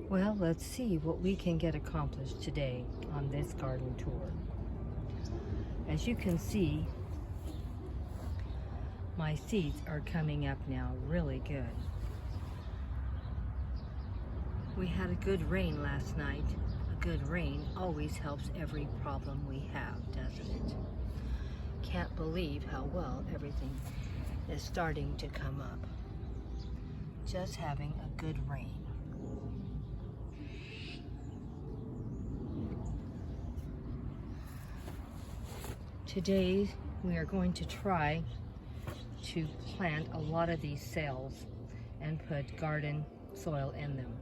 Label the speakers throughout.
Speaker 1: Well, let's see what we can get accomplished today on this garden tour. As you can see, my seeds are coming up now really good. We had a good rain last night. A good rain always helps every problem we have, doesn't it? Can't believe how well everything is starting to come up. Just having a good rain. Today we are going to try to plant a lot of these cells and put garden soil in them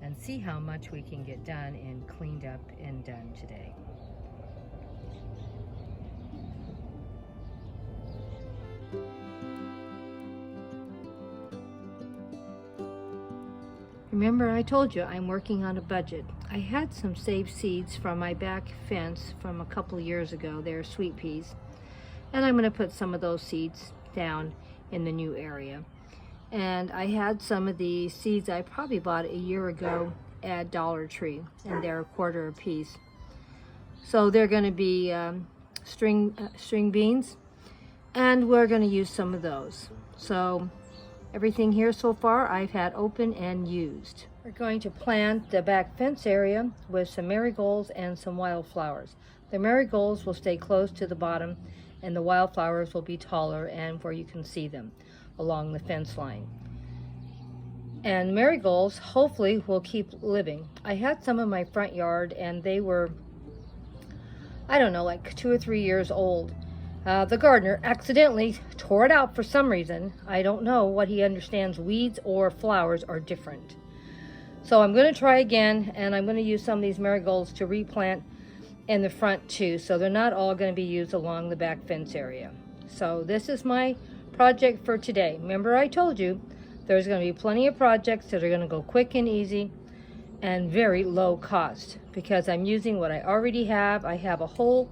Speaker 1: and see how much we can get done and cleaned up and done today. Remember, I told you I'm working on a budget. I had some saved seeds from my back fence from a couple years ago. They're sweet peas. And I'm going to put some of those seeds down in the new area. And I had some of the seeds I probably bought a year ago at Dollar Tree, and they're $1/4 a piece. So they're going to be string beans, and we're going to use some of those. So everything here so far I've had open and used. We're going to plant the back fence area with some marigolds and some wildflowers. The marigolds will stay close to the bottom, and the wildflowers will be taller and where you can see them along the fence line. And marigolds hopefully will keep living. I had some in my front yard and they were, I don't know, like 2 or 3 years old. The gardener accidentally tore it out for some reason. I don't know what he understands. Weeds or flowers are different. So I'm going to try again, and I'm going to use some of these marigolds to replant in the front too. So they're not all going to be used along the back fence area. So this is my project for today. Remember, I told you there's going to be plenty of projects that are going to go quick and easy and very low cost because I'm using what I already have. I have a whole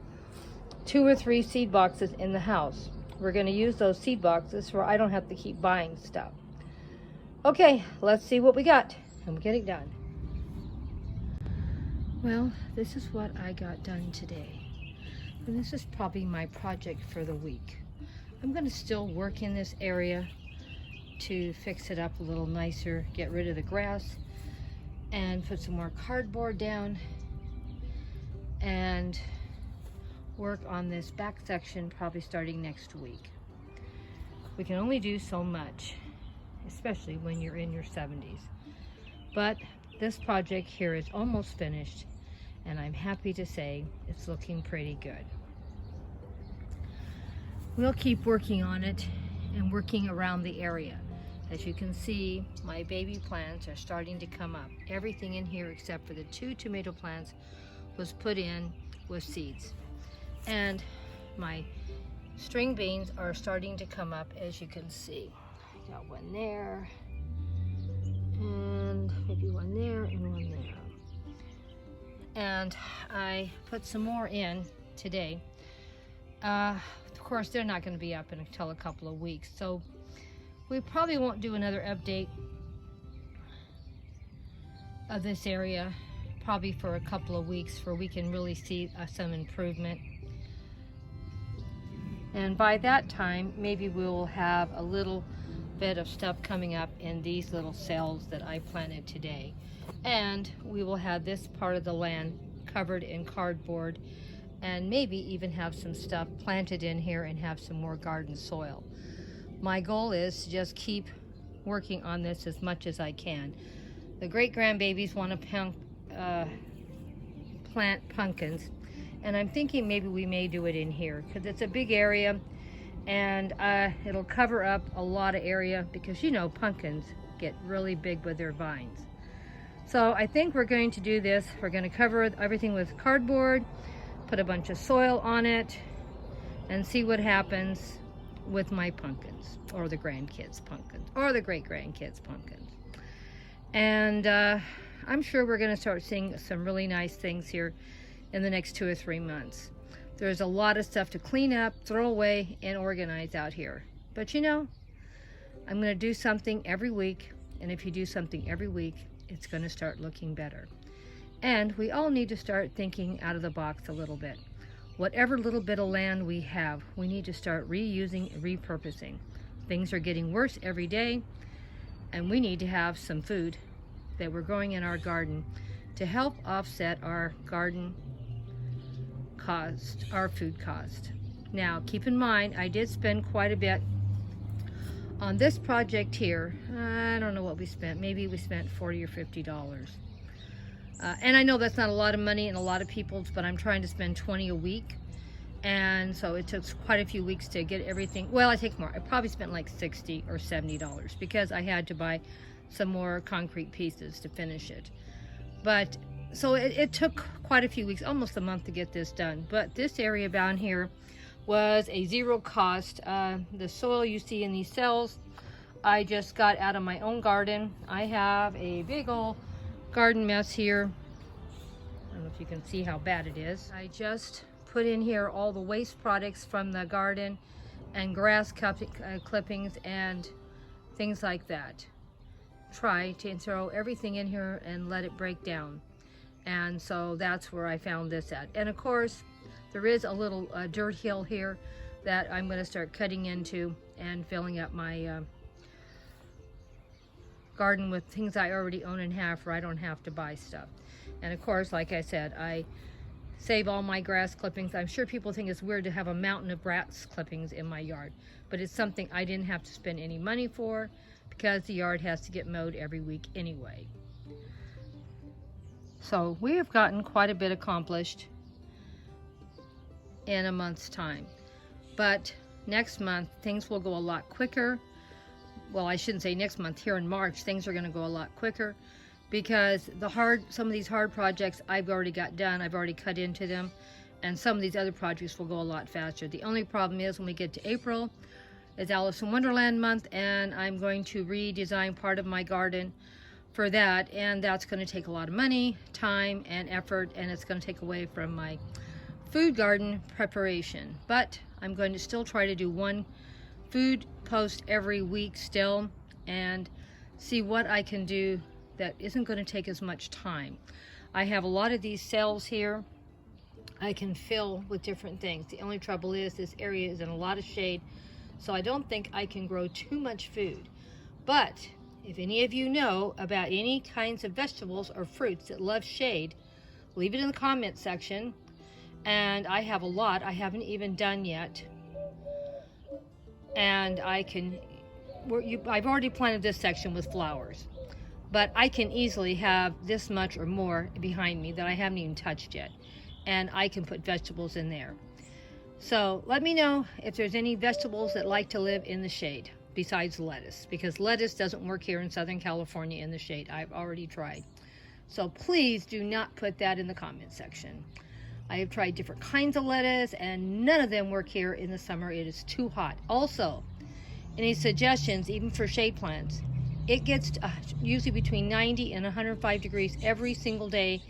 Speaker 1: 2 or 3 seed boxes in the house. We're going to use those seed boxes where I don't have to keep buying stuff. Okay, let's see what we got and get it done. Well, this is what I got done today. And this is probably my project for the week. I'm going to still work in this area to fix it up a little nicer, get rid of the grass, and put some more cardboard down, and work on this back section probably starting next week. We can only do so much, especially when you're in your 70s. But this project here is almost finished, and I'm happy to say it's looking pretty good. We'll keep working on it and working around the area. As you can see, my baby plants are starting to come up. Everything in here except for the 2 tomato plants was put in with seeds. And my string beans are starting to come up, as you can see. I got one there, and maybe one there, and one there. And I put some more in today. Of course, they're not going to be up until a couple of weeks, so we probably won't do another update of this area probably for a couple of weeks where we can really see some improvement. And by that time, maybe we will have a little bit of stuff coming up in these little cells that I planted today. And we will have this part of the land covered in cardboard, and maybe even have some stuff planted in here and have some more garden soil. My goal is to just keep working on this as much as I can. The great-grandbabies want to plant pumpkins, and I'm thinking maybe we may do it in here because it's a big area, and it'll cover up a lot of area because you know pumpkins get really big with their vines. So I think we're going to do this. We're going to cover everything with cardboard, put a bunch of soil on it, and see what happens with my pumpkins, or the grandkids' pumpkins, or the great-grandkids' pumpkins. And I'm sure we're going to start seeing some really nice things here in the next 2 or 3 months. There's a lot of stuff to clean up, throw away, and organize out here. But you know, I'm going to do something every week, and if you do something every week, it's going to start looking better. And we all need to start thinking out of the box a little bit. Whatever little bit of land we have, we need to start reusing and repurposing. Things are getting worse every day, and we need to have some food that we're growing in our garden to help offset our garden cost, our food cost. Now, keep in mind, I did spend quite a bit on this project here. I don't know what we spent. Maybe we spent $40 or $50. And I know that's not a lot of money in a lot of people's, but I'm trying to spend 20 a week. And so it took quite a few weeks to get everything. Well, I take more. I probably spent like $60 or $70 because I had to buy some more concrete pieces to finish it. But so it took quite a few weeks, almost a month to get this done. But this area down here was a zero cost. The soil you see in these cells, I just got out of my own garden. I have a big old garden mess here. I don't know if you can see how bad it is. I just put in here all the waste products from the garden and grass clippings and things like that. Try to throw everything in here and let it break down. And so that's where I found this at. And of course, there is a little dirt hill here that I'm going to start cutting into and filling up my garden with things I already own and have, where I don't have to buy stuff. And of course, like I said, I save all my grass clippings. I'm sure people think it's weird to have a mountain of grass clippings in my yard, but it's something I didn't have to spend any money for because the yard has to get mowed every week anyway. So we have gotten quite a bit accomplished in a month's time, but next month things will go a lot quicker. Well, I shouldn't say next month. Here in March, things are going to go a lot quicker because some of these hard projects I've already got done. I've already cut into them, and some of these other projects will go a lot faster. The only problem is when we get to April, it's Alice in Wonderland month, and I'm going to redesign part of my garden for that, and that's going to take a lot of money, time, and effort, and it's going to take away from my food garden preparation. But I'm going to still try to do one food post every week still and see what I can do that isn't going to take as much time. I have a lot of these cells here I can fill with different things. The only trouble is this area is in a lot of shade, so I don't think I can grow too much food. But if any of you know about any kinds of vegetables or fruits that love shade, leave it in the comment section. And I have a lot I haven't even done yet. And I've already planted this section with flowers, but I can easily have this much or more behind me that I haven't even touched yet, and I can put vegetables in there. So let me know if there's any vegetables that like to live in the shade besides lettuce, because lettuce doesn't work here in Southern California in the shade. I've already tried. So please do not put that in the comment section. I have tried different kinds of lettuce and none of them work here in the summer. It is too hot. Also, any suggestions, even for shade plants, it gets usually between 90 and 105 degrees every single day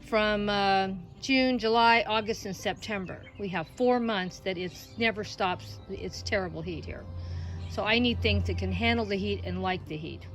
Speaker 1: from June, July, August, and September. We have 4 months that it never stops. It's terrible heat here. So I need things that can handle the heat and like the heat.